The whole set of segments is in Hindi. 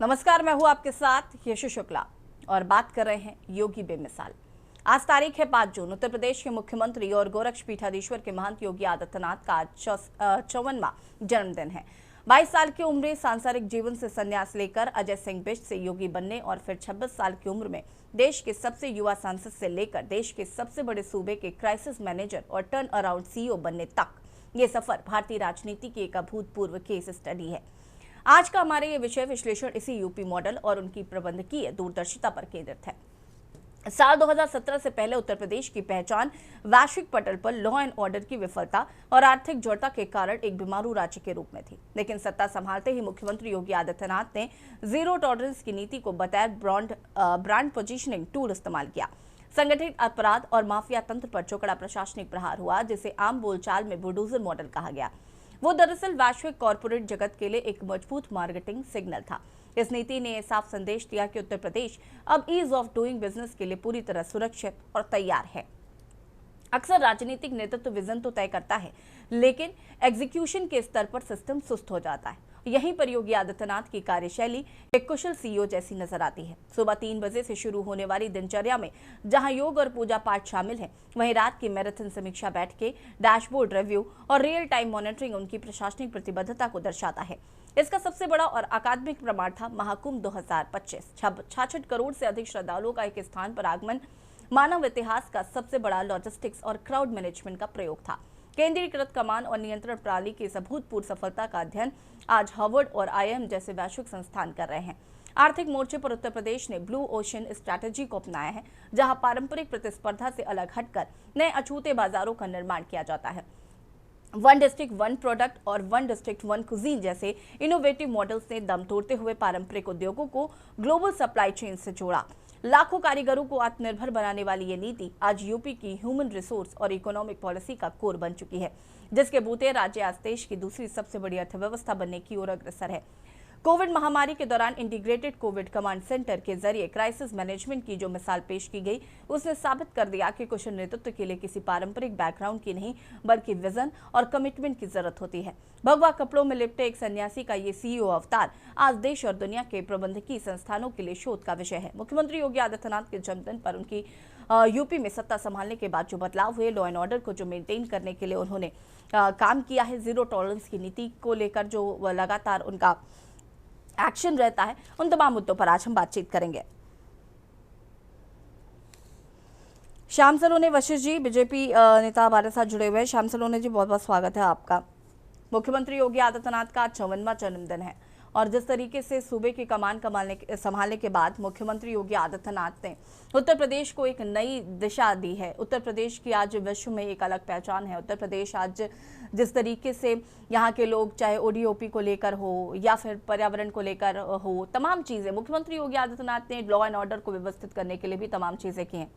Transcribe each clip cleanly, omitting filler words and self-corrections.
नमस्कार, मैं हूं आपके साथ यशु शुक्ला और बात कर रहे हैं योगी बेमिसाल। आज तारीख है 5 जून। उत्तर प्रदेश के मुख्यमंत्री और गोरक्ष पीठाधीश्वर के महंत योगी आदित्यनाथ का आज 54वां जन्मदिन है। 22 साल की उम्र सांसारिक जीवन से संन्यास लेकर अजय सिंह बिष्ट से योगी बनने और फिर 26 साल की उम्र में देश के सबसे युवा सांसद से लेकर देश के सबसे बड़े सूबे के क्राइसिस मैनेजर और टर्न अराउंड सीईओ बनने तक ये सफर भारतीय राजनीति की एक अभूतपूर्व केस स्टडी है। आज का हमारा ये विषय विश्लेषण इसी यूपी मॉडल और उनकी प्रबंधकीय दूरदर्शिता पर केंद्रित है। साल 2017 से पहले उत्तर प्रदेश की पहचान वैश्विक पटल पर लॉ एंड ऑर्डर की विफलता और आर्थिक जड़ता के कारण एक बीमारू राज्य के रूप में थी। लेकिन सत्ता संभालते ही मुख्यमंत्री योगी आदित्यनाथ ने जीरो टॉलरेंस की नीति को बतौर ब्रांड पोजीशनिंग टूल इस्तेमाल किया। संगठित अपराध और माफिया तंत्र पर चौकड़ा प्रशासनिक प्रहार हुआ, जिसे आम बोलचाल में बुलडोजर मॉडल कहा गया। वो दरअसल वैश्विक कॉरपोरेट जगत के लिए एक मजबूत मार्केटिंग सिग्नल था। इस नीति ने साफ संदेश दिया कि उत्तर प्रदेश अब ईज ऑफ डूइंग बिजनेस के लिए पूरी तरह सुरक्षित और तैयार है। अक्सर राजनीतिक नेतृत्व विजन तो तय करता है, लेकिन एग्जीक्यूशन के स्तर पर सिस्टम सुस्त हो जाता है। यहीं पर योगी आदित्यनाथ की कार्यशैली एक कुशल सीईओ जैसी नजर आती है। सुबह 3 बजे से शुरू होने वाली दिनचर्या में जहां योग और पूजा पाठ शामिल है, वहीं रात की मैराथन समीक्षा बैठकें, डैशबोर्ड रिव्यू और रियल टाइम मॉनिटरिंग उनकी प्रशासनिक प्रतिबद्धता को दर्शाता है। इसका सबसे बड़ा और अकादमिक प्रमाण था महाकुंभ 2025। 66 करोड़ से अधिक श्रद्धालुओं का एक स्थान पर आगमन मानव इतिहास का सबसे बड़ा लॉजिस्टिक्स और क्राउड मैनेजमेंट का प्रयोग था। केंद्रीकृत कमान और नियंत्रण प्रणाली की इस अभूतपूर्व सफलता का अध्ययन आज हार्वर्ड और आईआईएम जैसे वैश्विक संस्थान कर रहे हैं। आर्थिक मोर्चे पर उत्तर प्रदेश ने ब्लू ओशन स्ट्रैटेजी को अपनाया है, जहां पारंपरिक प्रतिस्पर्धा से अलग हटकर नए अछूते बाजारों का निर्माण किया जाता है। वन डिस्ट्रिक्ट वन प्रोडक्ट और वन डिस्ट्रिक्ट वन कुजीन जैसे इनोवेटिव मॉडल्स ने दम तोड़ते हुए पारंपरिक उद्योगों को ग्लोबल सप्लाई चेन से जोड़ा। लाखों कारीगरों को आत्मनिर्भर बनाने वाली ये नीति आज यूपी की ह्यूमन रिसोर्स और इकोनॉमिक पॉलिसी का कोर बन चुकी है, जिसके बूते राज्य आज देश की दूसरी सबसे बड़ी अर्थव्यवस्था बनने की ओर अग्रसर है। कोविड महामारी के दौरान इंटीग्रेटेड कोविड कमांड सेंटर के जरिए क्राइसिस मैनेजमेंट की जो मिसाल पेश की गई, उसने साबित कर दिया कि कुशल नेतृत्व के लिए किसी पारंपरिक बैकग्राउंड की नहीं, बल्कि विजन और कमिटमेंट की जरूरत होती है। भगवा कपड़ों में लिपटे एक सन्यासी का ये सीईओ अवतार आज देश और दुनिया के प्रबंधकीय संस्थानों के लिए शोध का विषय है। मुख्यमंत्री योगी आदित्यनाथ के जन्मदिन पर उनकी यूपी में सत्ता संभालने के बाद जो बदलाव हुए, लॉ एंड ऑर्डर को जो मेंटेन करने के लिए उन्होंने काम किया है, जीरो टॉलरेंस की नीति को लेकर जो लगातार उनका एक्शन रहता है, उन तमाम मुद्दों पर आज हम बातचीत करेंगे। श्याम सलोने वशिष्ठ जी, बीजेपी नेता हमारे साथ जुड़े हुए हैं। श्याम सलोने जी, बहुत बहुत स्वागत है आपका। मुख्यमंत्री योगी आदित्यनाथ का 54वां जन्मदिन है और जिस तरीके से सूबे की कमान संभालने के बाद मुख्यमंत्री योगी आदित्यनाथ ने उत्तर प्रदेश को एक नई दिशा दी है। उत्तर प्रदेश की आज विश्व में एक अलग पहचान है। उत्तर प्रदेश आज जिस तरीके से यहाँ के लोग, चाहे ओडीओपी को लेकर हो या फिर पर्यावरण को लेकर हो, तमाम चीजें मुख्यमंत्री योगी आदित्यनाथ ने लॉ एंड ऑर्डर को व्यवस्थित करने के लिए भी तमाम चीजें की हैं।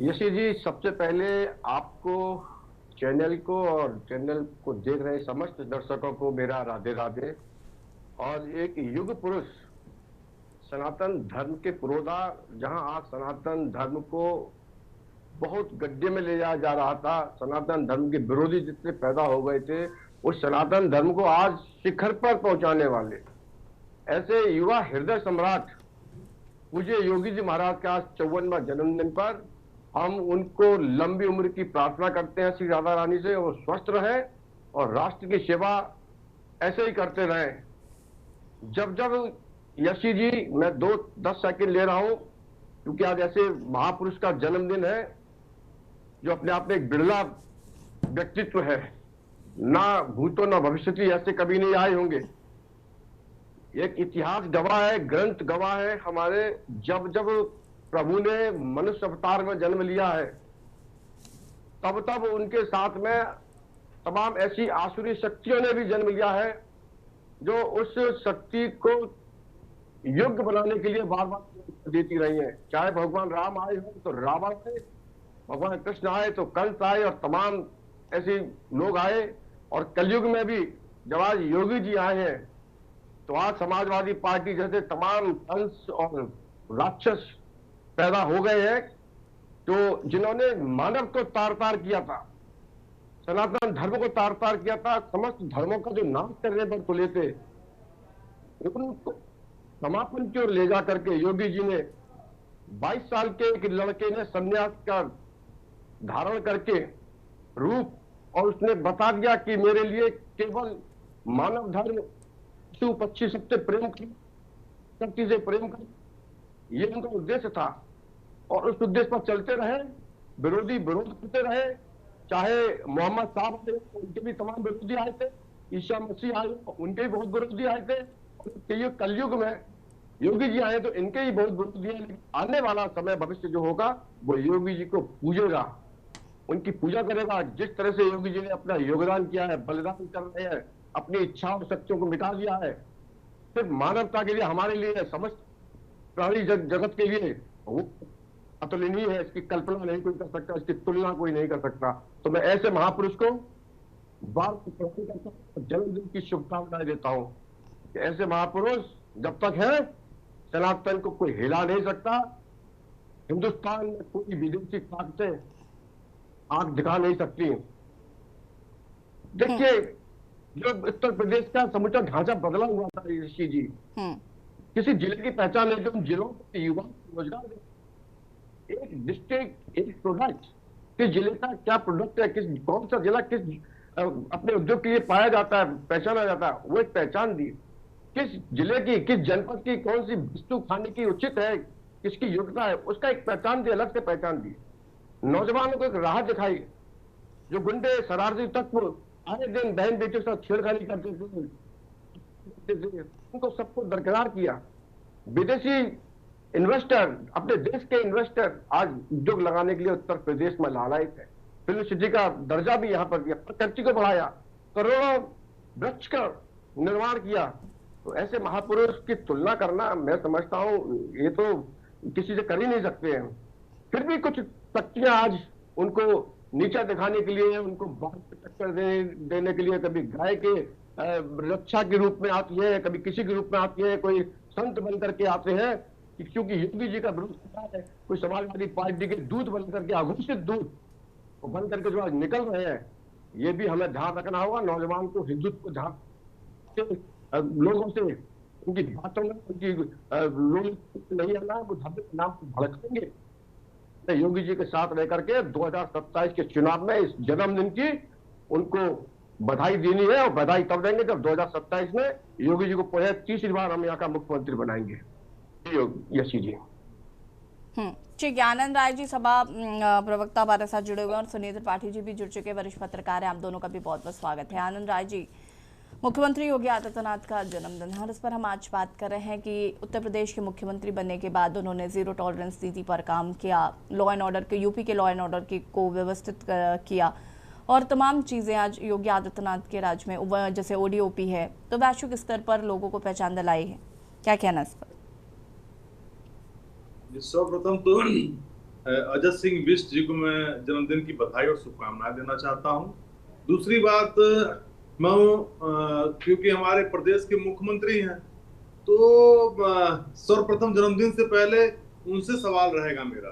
यशी जी, सबसे पहले आपको, चैनल को और चैनल को देख रहे समस्त दर्शकों को मेरा राधे राधे। और एक युग पुरुष, सनातन धर्म के पुरोधा, जहां आज सनातन धर्म को बहुत गड्ढे में ले जाया जा रहा था, सनातन धर्म के विरोधी जितने पैदा हो गए थे, उस सनातन धर्म को आज शिखर पर पहुंचाने वाले ऐसे युवा हृदय सम्राट पूज्य योगी जी महाराज के आज 54वां जन्मदिन पर हम उनको लंबी उम्र की प्रार्थना करते हैं श्री राधा रानी से, वो स्वस्थ रहे और राष्ट्र की सेवा ऐसे ही करते रहे। जब जब यशी जी, मैं 10 सेकंड ले रहा हूं क्योंकि आज ऐसे महापुरुष का जन्मदिन है जो अपने आप में एक बिरला व्यक्तित्व है। ना भूतो ना भविष्य ऐसे कभी नहीं आए होंगे। एक इतिहास गवाह है, ग्रंथ गवाह है हमारे। जब जब प्रभु ने मनुष्य अवतार में जन्म लिया है, तब तब उनके साथ में तमाम ऐसी आसुरी शक्तियों ने भी जन्म लिया है जो उस शक्ति को योग्य बनाने के लिए बार बार देती रही है। चाहे भगवान राम आए हो तो रावण आए, भगवान कृष्ण आए तो कंस आए और तमाम ऐसे लोग आए। और कलयुग में भी जब आज योगी जी आए हैं तो आज समाजवादी पार्टी जैसे तमाम कंस और राक्षस पैदा हो गए हैं, तो जिन्होंने मानव को तार तार किया था, सनातन धर्म को तार तार किया था, समस्त धर्मों का जो नाश करने पर तुले थे, उनको समापन की ओर ले जा करके योगी जी ने 22 साल के एक लड़के ने संन्यास का धारण करके रूप, और उसने बता दिया कि मेरे लिए केवल मानव धर्म, पशु पक्षी सबसे प्रेम कर, सब चीजें प्रेम कर, ये उनका उद्देश्य था। और उस उद्देश्य पर चलते रहे, विरोधी विरोध करते रहे, चाहे मोहम्मद साहब थे उनके भी तमाम विरोधी आए थे, ईसा मसीह आए उनके भी बहुत विरोधी आए थे, और कलयुग में योगी जी आए तो इनके ही बहुत विरोधी हैं। लेकिन आने वाला समय भविष्य जो होगा वो योगी जी को पूजेगा, उनकी पूजा करेगा। जिस तरह से योगी जी ने अपना योगदान किया है, बलिदान कर रहे हैं, अपनी इच्छाओं शक्तियों को मिटा दिया है, सिर्फ मानवता के लिए, हमारे लिए, समस्त प्राणी जगत के लिए, वो अतुलनीय है। इसकी कल्पना नहीं कोई कर सकता, इसकी तुलना कोई नहीं कर सकता। तो मैं ऐसे महापुरुष को बार प्रणाम करता हूं, जन्मदिन की शुभकामनाएं देता हूं कि ऐसे महापुरुष जब तक है, सनातन को कोई हिला नहीं सकता। हिंदुस्तान में कोई विदेशी ताकतें आंख दिखा नहीं सकती। देखिए, जो उत्तर प्रदेश का समूचा ढांचा बदला हुआ था ऋषि जी, किसी जिले की पहचान है, जो उन जिलों के युवा को रोजगार दे, एक डिस्ट्रिक्ट, एक प्रोडक्ट, किस जिले का क्या प्रोडक्ट है, किस कौन सा जिला किस अपने उद्योग के लिए पाया जाता है, पहचाना जाता है, वो एक पहचान दी। किस जिले की, किस जनपद की कौन सी वस्तु खाने की उचित है, किसकी योग्यता है, उसका एक पहचान दी, अलग से पहचान दी। नौजवानों को एक राह दिखाई। जो गुंडे शरारती तत्व आए दिन बहन बेटियों के साथ छेड़खानी करते थे, उनको सबको दरकिनार किया। विदेशी इन्वेस्टर, अपने देश के इन्वेस्टर आज उद्योग लगाने के लिए उत्तर प्रदेश में लालायित है। फिल्म सिटी का दर्जा भी यहाँ पर दिया, प्रकृति को बढ़ाया, करोड़ों वृक्ष का निर्माण किया। तो ऐसे महापुरुष की तुलना करना, मैं समझता हूँ ये तो किसी से कर ही नहीं सकते हैं। फिर भी कुछ शक्तियां आज उनको नीचा दिखाने के लिए, उनको बात पे टक्कर देने के लिए, कभी गाय के रक्षा के रूप में आती है, कभी किसी के रूप में आती है, कोई संत बन करके आते हैं, क्योंकि योगी जी का विरोध करता है, कोई समाजवादी पार्टी के दूत बन करके, अघोषित दूत बन करके जो आज निकल रहे हैं। ये भी हमें ध्यान रखना होगा। नौजवान को, हिंदुत्व को ध्यान लोगों से, उनकी बातों में, उनकी लोग नहीं आना, वो धर्म के नाम पर भड़केंगे। योगी जी के साथ रह करके 2027 के चुनाव में इस जन्मदिन की उनको बधाई देनी है, और बधाई तब देंगे जब 2027 में योगी जी को पुनः तीसरी बार हम यहाँ का मुख्यमंत्री बनाएंगे। यशी जी। ठीक है, आनंद राय जी सभा प्रवक्ता हमारे साथ जुड़े हुए हैं, और सुनील त्रिपाठी जी भी जुड़ चुके हैं, वरिष्ठ पत्रकार हैं। आप दोनों का भी बहुत बहुत स्वागत है। आनंद राय जी, मुख्यमंत्री योगी आदित्यनाथ का जन्मदिन है और इस पर हम आज बात कर रहे हैं कि उत्तर प्रदेश के मुख्यमंत्री बनने के बाद उन्होंने जीरो टॉलरेंस नीति पर काम किया, लॉ एंड ऑर्डर के, यूपी के लॉ एंड ऑर्डर की को व्यवस्थित किया, और तमाम चीज़ें आज योगी आदित्यनाथ के राज में, जैसे ओडीओपी है, तो वैश्विक स्तर पर लोगों को पहचान दिलाई है। क्या कहना इस पर? सर्वप्रथम तो अजय सिंह बिष्ट जी को मैं जन्मदिन की बधाई और शुभकामनाएं देना चाहता हूं। दूसरी बात, मैं क्योंकि हमारे प्रदेश के मुख्यमंत्री हैं, तो सर्वप्रथम जन्मदिन से पहले उनसे सवाल रहेगा मेरा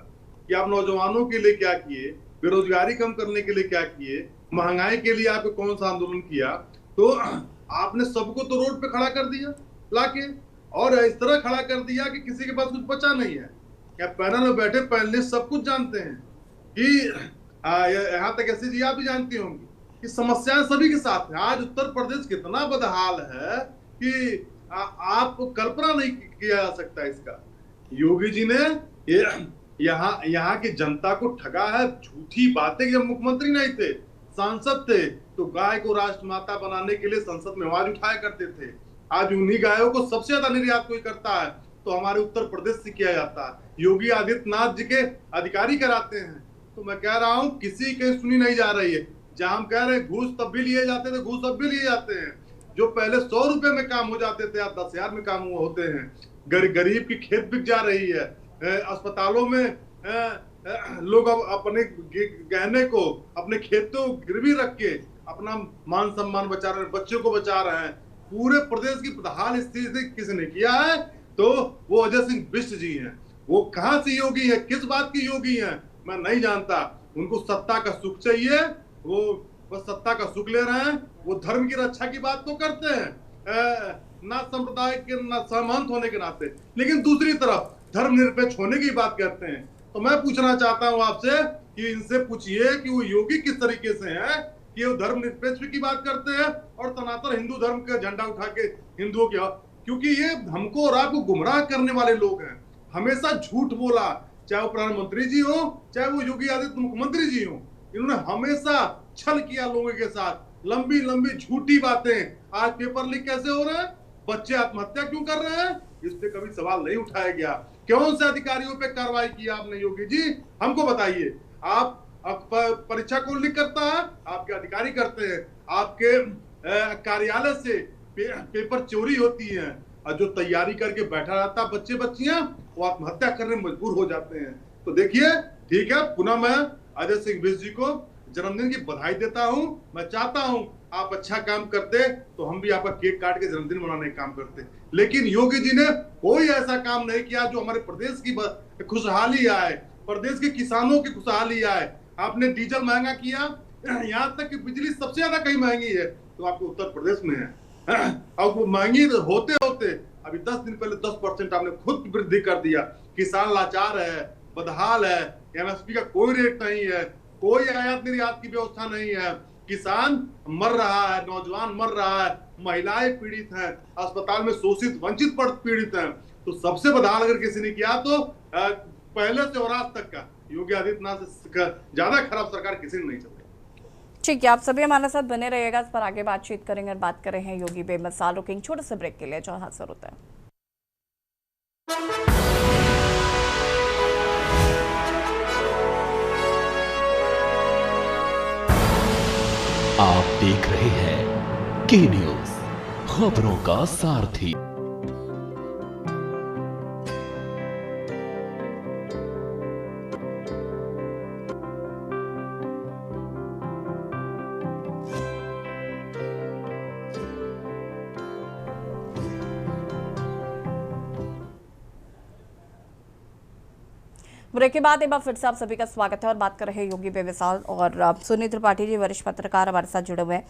कि आप नौजवानों के लिए क्या किए, बेरोजगारी कम करने के लिए क्या किए, महंगाई के लिए आपने कौन सा आंदोलन किया। तो आपने सबको तो रोड पे खड़ा कर दिया लाके, और इस तरह खड़ा कर दिया कि किसी के पास कुछ बचा नहीं है। क्या पैनल में बैठे पैनलिस्ट सब कुछ जानते हैं कि यहाँ तक ऐसी जी आप भी जानती होंगी कि समस्याएं सभी के साथ हैं। आज उत्तर प्रदेश कितना बदहाल है कि आप कल्पना नहीं किया जा सकता इसका। योगी जी ने यहाँ की जनता को ठगा है, झूठी बातें। जब मुख्यमंत्री नहीं थे, सांसद थे, तो गाय को राष्ट्रमाता बनाने के लिए संसद में आवाज उठाया करते थे। आज उन्हीं गायों को सबसे ज्यादा निर्यात कोई करता है तो हमारे उत्तर प्रदेश से किया जाता है। योगी आदित्यनाथ जी के अधिकारी कराते हैं। तो मैं कह रहा हूं किसी के सुनी नहीं जा रही है। जहां हम कह रहे हैं घूस तब भी लिए जाते थे, घूस अब भी लिए जाते हैं। जो पहले 100 रुपए में काम हो जाते थे, आज 10,000 में काम होते हैं। गरीब की खेत बिक जा रही है। अस्पतालों में लोग अब अपने गहने को, अपने खेतों गिरवी रख के अपना मान सम्मान बचा रहे हैं, बच्चों को बचा रहे हैं। पूरे प्रदेश की बदहाल स्थिति किसने किया है? तो वो अजय सिंह बिष्ट जी हैं। वो कहां से योगी है, किस बात की योगी है, मैं नहीं जानता। उनको सत्ता का सुख चाहिए, वो बस सत्ता का सुख ले रहे हैं। वो धर्म की रक्षा की बात तो करते हैं, ना संप्रदाय के, ना सहमत होने के नाते, लेकिन दूसरी तरफ धर्मनिरपेक्ष होने की बात करते हैं। तो मैं पूछना चाहता हूं आपसे कि इनसे पूछिए कि वो योगी किस तरीके से हैं कि वो धर्मनिरपेक्ष की बात करते हैं और सनातन हिंदू धर्म का झंडा उठा के हिंदुओं की, क्योंकि ये हमको और आपको गुमराह करने वाले लोग हैं। हमेशा झूठ बोला, चाहे वो प्रधानमंत्री जी हो, चाहे वो योगी आदित्य मुख्यमंत्री जी हो, इन्होंने हमेशा छल किया लोगों के साथ, लंबी लंबी झूठी बातें। आज पेपर लीक कैसे हो रहे हैं, बच्चे आत्महत्या क्यों कर रहे हैं, इस पे कभी सवाल नहीं उठाया गया। कौन से अधिकारियों पे कार्रवाई की आपने योगी जी, हमको बताइए। आप परीक्षा कौन लीक करता है, आपके अधिकारी करते हैं। आपके कार्यालय से पेपर चोरी होती है और जो तैयारी करके बैठा रहता बच्चे बच्चियां, वो आत्महत्या करने में मजबूर हो जाते हैं। तो देखिए, ठीक है, पुनः मैं अजय सिंह बिष्ट जी को जन्मदिन की बधाई देता हूं। मैं चाहता हूं आप अच्छा काम करते तो हम भी आपका केक काट के जन्मदिन मनाने का काम करते, लेकिन योगी जी ने कोई ऐसा काम नहीं किया जो हमारे प्रदेश की खुशहाली आए, प्रदेश के किसानों की खुशहाली आए। आपने डीजल महंगा किया, यहाँ तक कि बिजली सबसे ज्यादा कहीं महंगी है तो आपको उत्तर प्रदेश में है। और वो महंगी होते होते अभी 10 दिन पहले 10% आपने खुद वृद्धि कर दिया। किसान लाचार है, बदहाल है, एमएसपी का कोई रेट नहीं है, कोई आयात निर्यात की व्यवस्था नहीं है, किसान मर रहा है, नौजवान मर रहा है, महिलाएं पीड़ित हैं, अस्पताल में शोषित वंचित पीड़ित हैं। तो सबसे बदहाल अगर किसी ने किया तो पहले से और आज तक का योगी आदित्यनाथ से ज्यादा खराब सरकार किसी ने नहीं चलती। ठीक है, आप सभी हमारे साथ बने रहिएगा, इस पर आगे बातचीत करेंगे और बात कर रहे हैं योगी बेमिसाल। रुकेंगे छोटे से ब्रेक के लिए, जो हासिल होता है। आप देख रहे हैं के न्यूज, खबरों का सारथी। ब्रेक के बाद एक बार फिर से आप सभी का स्वागत है और बात कर रहे हैं योगी बेमिसाल और सुनील त्रिपाठी जी, वरिष्ठ पत्रकार हमारे साथ जुड़े हुए हैं।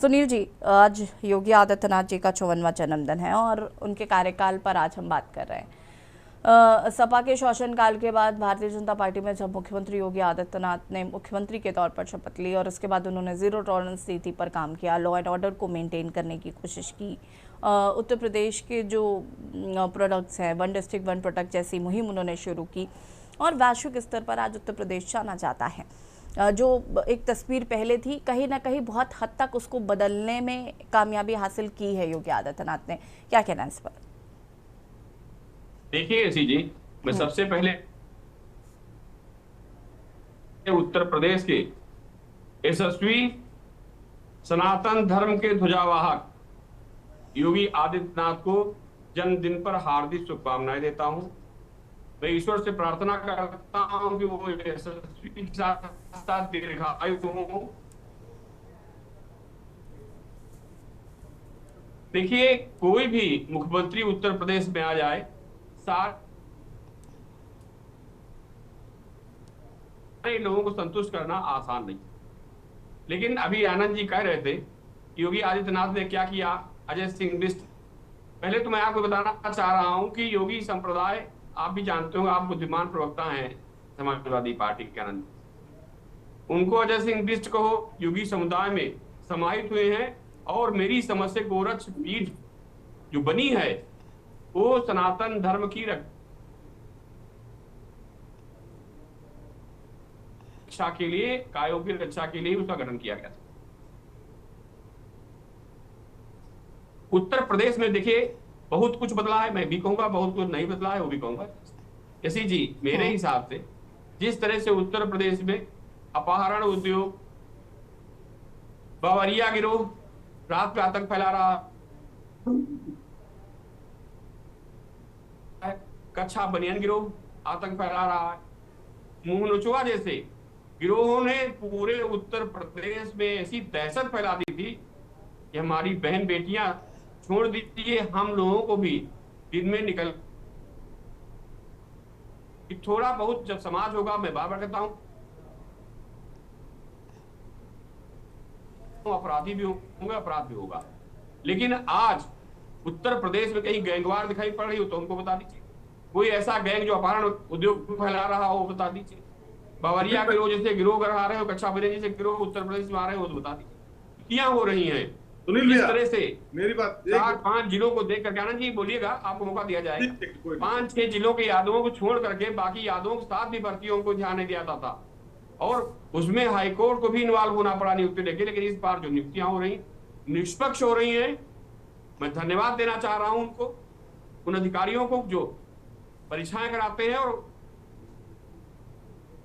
सुनील जी, आज योगी आदित्यनाथ जी का 54वां जन्मदिन है और उनके कार्यकाल पर आज हम बात कर रहे हैं। सपा के शासनकाल के बाद भारतीय जनता पार्टी में जब मुख्यमंत्री योगी आदित्यनाथ ने मुख्यमंत्री के तौर पर शपथ ली और उसके बाद उन्होंने जीरो टॉलरेंस नीति पर काम किया, लॉ एंड ऑर्डर को मेंटेन करने की कोशिश की, उत्तर प्रदेश के जो प्रोडक्ट्स हैं, वन डिस्ट्रिक्ट वन प्रोडक्ट जैसी मुहिम उन्होंने शुरू की और वैश्विक स्तर पर आज उत्तर प्रदेश जाना जाता है। जो एक तस्वीर पहले थी, कहीं ना कहीं बहुत हद तक उसको बदलने में कामयाबी हासिल की है योगी आदित्यनाथ ने, क्या कहना है इस पर? देखिए ऋषि जी, मैं सबसे पहले उत्तर प्रदेश के यशस्वी सनातन धर्म के ध्वजावाहक योगी आदित्यनाथ को जन्मदिन पर हार्दिक शुभकामनाएं देता हूं। मैं ईश्वर से प्रार्थना करता हूं कि वो यशस्वी साथ दीर्घायु हो। देखिए, कोई भी मुख्यमंत्री उत्तर प्रदेश में आ जाए, सारे लोगों को संतुष्ट करना आसान नहीं। लेकिन अभी आनंद जी कह रहे थे कि योगी आदित्यनाथ ने क्या किया। अजय सिंह बिष्ट, पहले तो मैं आपको बताना चाह रहा हूं कि योगी संप्रदाय, आप भी जानते हो, आप बुद्धिमान प्रवक्ता हैं समाजवादी पार्टी के आनंद, उनको अजय सिंह बिष्ट को योगी समुदाय में समाहित हुए हैं और मेरी समझ से गोरक्ष पीठ जो बनी है वो सनातन धर्म की रक्षा के लिए, कायों की रक्षा के लिए उसका गठन किया गया था। उत्तर प्रदेश में देखिए बहुत कुछ बदला है, मैं भी कहूंगा बहुत कुछ नहीं बदला है, वो भी कहूंगा। यसी जी, मेरे हिसाब से जिस तरह से उत्तर प्रदेश में अपहरण उद्योग, बावरिया गिरोह रात में आतंक फैला रहा है, कच्छा बनियान गिरोह आतंक फैला रहा है, मुंह नोचुआ जैसे गिरोहों ने पूरे उत्तर प्रदेश में ऐसी दहशत फैला दी थी कि हमारी बहन बेटियां, छोड़ दीजिए हम लोगों को भी दिन में निकल, थोड़ा बहुत जब समाज होगा, मैं बार बार कहता हूं, अपराधी भी होंगे, अपराध भी होगा। लेकिन आज उत्तर प्रदेश में कहीं गैंगवार दिखाई पड़ रही हो तो हमको बता दीजिए। कोई ऐसा गैंग जो अपहरण उद्योग फैला रहा हो बता दीजिए। बावरिया गिरोह जैसे गिरोह आ रहे हो, कच्चा बने जैसे गिरोह उत्तर प्रदेश में आ रहे हो तो बता दीजिए। क्या हो रही है इस तरह से? मेरी बात 4-5 जिलों को देख करके, आनंद जी बोलिएगा, आपको मौका दिया जाएगा। 5-6 जिलों के यादवों को छोड़ करके बाकी यादवों के साथ भी भर्तियों को ध्यान नहीं दिया जाता था, और उसमें हाईकोर्ट को भी इन्वॉल्व होना पड़ा नियुक्ति लेके। लेकिन इस बार जो नियुक्तियां हो रही निष्पक्ष हो रही हैं, मैं धन्यवाद देना चाह रहा हूं उनको, उन अधिकारियों को जो परीक्षाएं कराते हैं और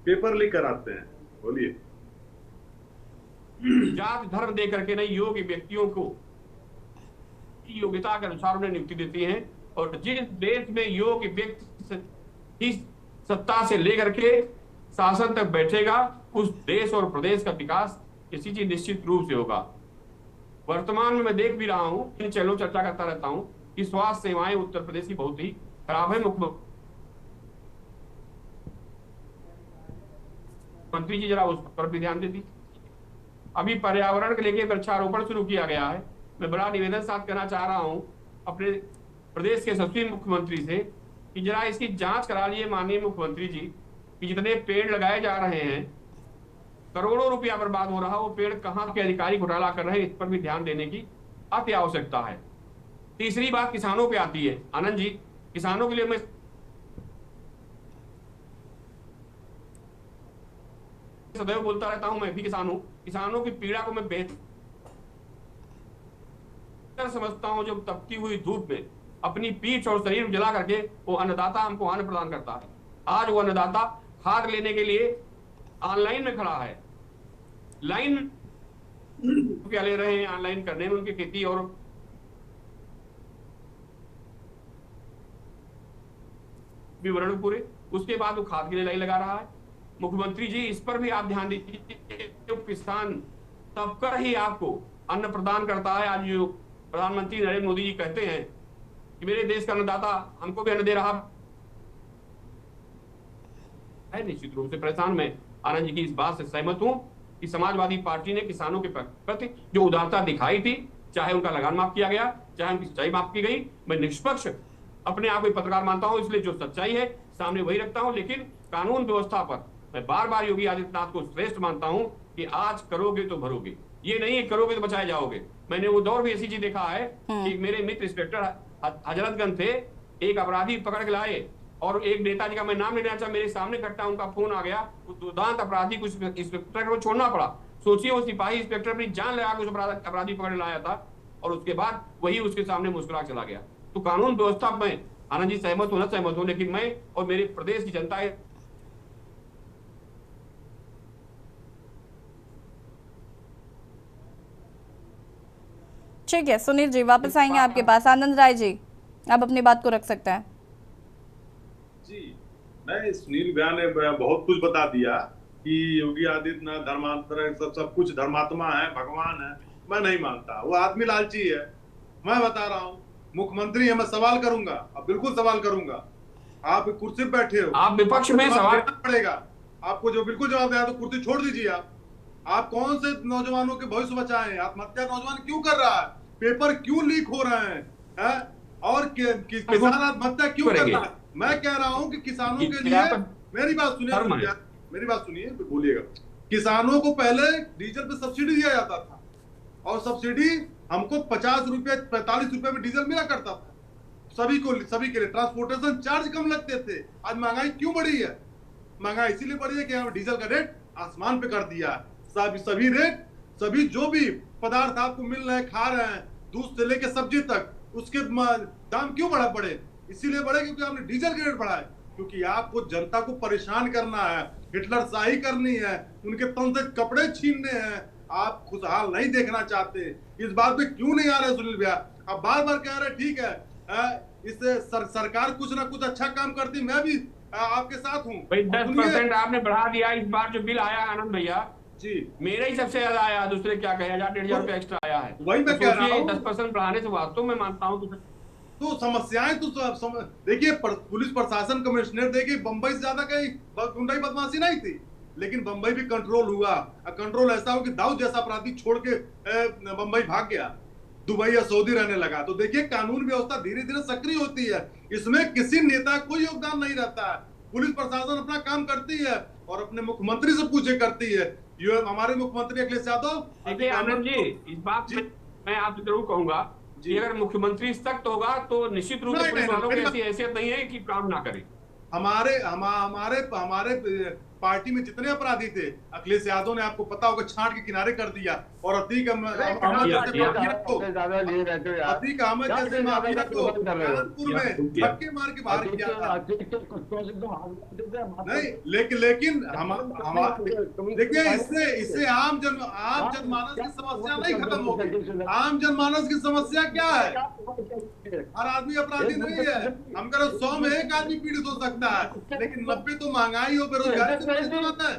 पेपर लीक कराते हैं। बोलिए। जात धर्म दे करके नहीं, योग्य व्यक्तियों को योग्यता के अनुसार उन्हें नियुक्ति देती हैं। और जिस देश में योग्य व्यक्ति की सत्ता से लेकर के शासन तक बैठेगा, उस देश और प्रदेश का विकास किसी चीज निश्चित रूप से होगा। वर्तमान में मैं देख भी रहा हूं, इन चैनलों चर्चा करता रहता हूं कि स्वास्थ्य सेवाएं उत्तर प्रदेश की बहुत ही खराब है। मुख्यमंत्री जी जरा उस पर भी ध्यान दे दीजिए। अभी पर्यावरण के लेके वृक्षारोपण शुरू किया गया है। मैं बड़ा निवेदन साथ करना चाह रहा हूं अपने प्रदेश के यशस्वी मुख्यमंत्री से कि जरा इसकी जांच करा लिए माननीय मुख्यमंत्री जी कि जितने पेड़ लगाए जा रहे हैं, करोड़ों रुपया बर्बाद हो रहा, वो पेड़ कहां के अधिकारी घोटाला कर रहे हैं, इस पर भी ध्यान देने की अति आवश्यकता है। तीसरी बात किसानों पे आती है। आनंद जी, किसानों के लिए मैं सदैव बोलता रहता हूं, मैं भी किसान हूं। किसानों की पीड़ा को मैं बेहतर समझता हूं। जब तपती हुई धूप में अपनी पीठ और शरीर जला करके वो अन्नदाता हमको अन्न प्रदान करता है। आज वो अन्नदाता खाद लेने के लिए ऑनलाइन में खड़ा है, लाइन क्या ले रहे हैं ऑनलाइन करने में उनकी खेती और विवरण पूरे, उसके बाद वो खाद के लिए लाइन लगा रहा है। मुख्यमंत्री जी, इस पर भी आप ध्यान दीजिए। जो किसान तबकर ही आपको अन्न प्रदान करता है। आज जो प्रधानमंत्री नरेंद्र मोदी जी कहते हैं कि मेरे देश का अन्नदाता हमको भी अन्न दे रहा है, निश्चित रूप से परेशान। मैं आनंद जी की इस बात से सहमत हूं कि समाजवादी पार्टी ने किसानों के प्रति जो उदारता दिखाई थी, चाहे उनका लगान माफ किया गया, चाहे उनकी सच्चाई माफ की गई, मैं निष्पक्ष अपने आप को पत्रकार मानता हूं, इसलिए जो सच्चाई है सामने वही रखता हूं। लेकिन कानून व्यवस्था पर मैं बार बार योगी आदित्यनाथ को श्रेष्ठ मानता हूं कि आज करोगे तो भरोगे, ये नहीं करोगे तो बचाए जाओगे। मैंने वो दौर भी ऐसी चीज देखा है कि मेरे मित्र इंस्पेक्टर हजरतगंज थे, एक अपराधी पकड़ के लाए और एक नेताजी का मैं नाम लेना चाहता, मेरे सामने खट्टा उनका फोन आ गया, उस दुर्दांत अपराधी को इंस्पेक्टर को छोड़ना पड़ा। सोचिए, वो सिपाही इंस्पेक्टर अपनी जान लगा के उस अपराधी पकड़ लाया था और उसके बाद वही उसके सामने मुस्कुरा चला गया। तो कानून व्यवस्था में आनंद जी सहमत हो न सहमत हो, लेकिन मैं और मेरे प्रदेश की जनता है ठीक है। सुनील जी वापस आएंगे आपके पास। आनंद राय जी, आप अपनी बात को रख सकते हैं। जी, मैं सुनील भैया ने बहुत कुछ बता दिया कि योगी आदित्यनाथ धर्मांतर सब कुछ धर्मात्मा है, भगवान है। मैं नहीं मानता, वो आदमी लालची है। मैं बता रहा हूँ, मुख्यमंत्री है, मैं सवाल करूंगा, अब बिल्कुल सवाल करूंगा। आप कुर्सी पे बैठे हो, आप विपक्ष में सवाल पड़ेगा आपको, जो बिल्कुल जवाब दिया तो कुर्सी छोड़ दीजिए। आप कौन से नौजवानों के भविष्य बचाए? आत्महत्या नौजवान क्यों कर रहा है? पेपर क्यों लीक हो रहे हैं? और किसान आत्महत्या क्यों कर रहा है? मैं कह रहा हूं कि किसानों के लिए, मेरी बात सुनिए बोलिएगा। किसानों को पहले डीजल पे सब्सिडी दिया जाता था और सब्सिडी हमको 50 रुपए 45 रुपए में डीजल मिला करता था सभी के लिए। ट्रांसपोर्टेशन चार्ज कम लगते थे। आज महंगाई क्यों बढ़ी है? महंगाई इसीलिए बढ़ी है कि यहाँ डीजल का रेट आसमान पे कर दिया है। सभी रेट, सभी जो भी पदार्थ आपको मिल रहे हैं, खा रहे हैं, दूध से लेके सब्जी तक, उसके दाम क्यों बढ़े? इसीलिए बढ़े क्योंकि आपने डीजल के रेट बढ़ाए, क्योंकि आपको जनता को परेशान करना है, हिटलर शाही करनी है, उनके तन से कपड़े छीनने हैं। आप खुशहाल नहीं देखना चाहते। इस बात पे क्यों नहीं आ रहे सुनील भैया? आप बार बार कह रहे ठीक है, इससे सरकार कुछ ना कुछ अच्छा काम करती, मैं भी आपके साथ हूँ। 10% आपने बढ़ा दिया इस बार जो बिल आया आनंद भैया जी, मेरा ही सबसे ज्यादा आया, दूसरे क्या कहे, 1000-1500 रुपया एक्स्ट्रा आया है। वही मैं कह रहा हूँ, 10% बढ़ाने से वास्तव में मानता हूँ तो समस्याएं तो देखिए, पुलिस प्रशासन कमिश्नर देखिए, बंबई से ज्यादा कहीं गुंडाई बदमाशी नहीं थी, लेकिन बंबई भी कंट्रोल हुआ। कंट्रोल ऐसा हो कि दाऊद जैसा अपराधी छोड़ के बंबई भाग गया। दुबई या सऊदी रहने लगा। तो देखिए कानून व्यवस्था धीरे धीरे सक्रिय होती है, इसमें किसी नेता कोई योगदान नहीं रहता है। पुलिस प्रशासन अपना काम करती है और अपने मुख्यमंत्री से पूछे करती है। ये हमारे मुख्यमंत्री अखिलेश यादव। देखिए आनंद जी, इस बात में मैं आपसे जरूर कहूंगा कि अगर मुख्यमंत्री सख्त होगा तो निश्चित रूप से पुलिस वालों की ऐसी हैसियत नहीं है कि काम ना करें। हमारे पार्टी में जितने अपराधी थे, अखिलेश यादव ने आपको पता होगा छांट के किनारे कर दिया। और अतीक अहमद जैसे माफिया को कानपुर में धक्के मार के बाहर किया था। नहीं, लेकिन देखिए इससे आम जनमानस की समस्या नहीं खत्म होगी। आम जनमानस की समस्या क्या है? हर आदमी अपराधी नहीं है। हम करो 100 में एक आदमी पीड़ित हो सकता है, लेकिन 90 तो महंगाई और बेरोजगारी से पीड़ित है।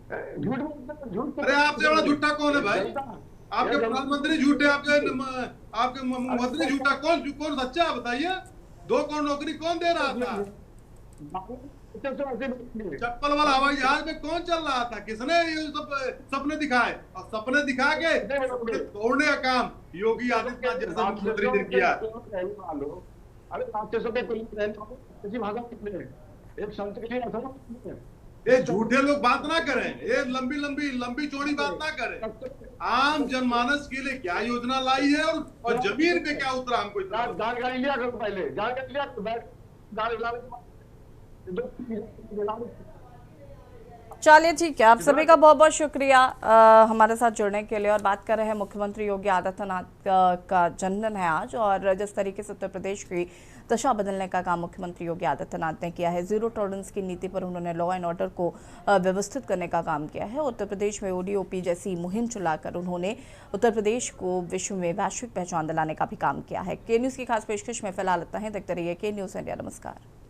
अरे आपसे बड़ा झूठा कौन है भाई? आपके प्रधानमंत्री झूठे, आपके मंत्री झूठा, कौन सच्चा बताइए? 2 करोड़ नौकरी कौन दे रहा था? चप्पल वाला हवाई जहाज में कौन चल रहा था? किसने ये सब सपने दिखाए? और सपने दिखा के तोड़ने का काम योगी आदित्यनाथ जैसा मुख्यमंत्री ने किया। ये झूठे लोग बात ना करें, ये लंबी चौड़ी बात ना करें। आम जनमानस के लिए क्या योजना लाई है और जमीन पे क्या उतरा हमको जानकारी लिया करो। पहले जानकारी लिया चलिए ठीक है, आप सभी का बहुत बहुत शुक्रिया हमारे साथ जुड़ने के लिए। और बात कर रहे हैं मुख्यमंत्री योगी आदित्यनाथ का जन्मदिन है आज, और जिस तरीके से उत्तर प्रदेश की दशा बदलने का काम मुख्यमंत्री योगी आदित्यनाथ ने किया है, जीरो टॉलरेंस की नीति पर उन्होंने लॉ एंड ऑर्डर को व्यवस्थित करने का काम किया है। उत्तर प्रदेश में ODOP जैसी मुहिम चलाकर उन्होंने उत्तर प्रदेश को विश्व में वैश्विक पहचान दिलाने का भी काम किया है। के न्यूज़ की खास पेशकश में फिलहाल इतना ही। देखते रहिए के न्यूज़ इंडिया। नमस्कार।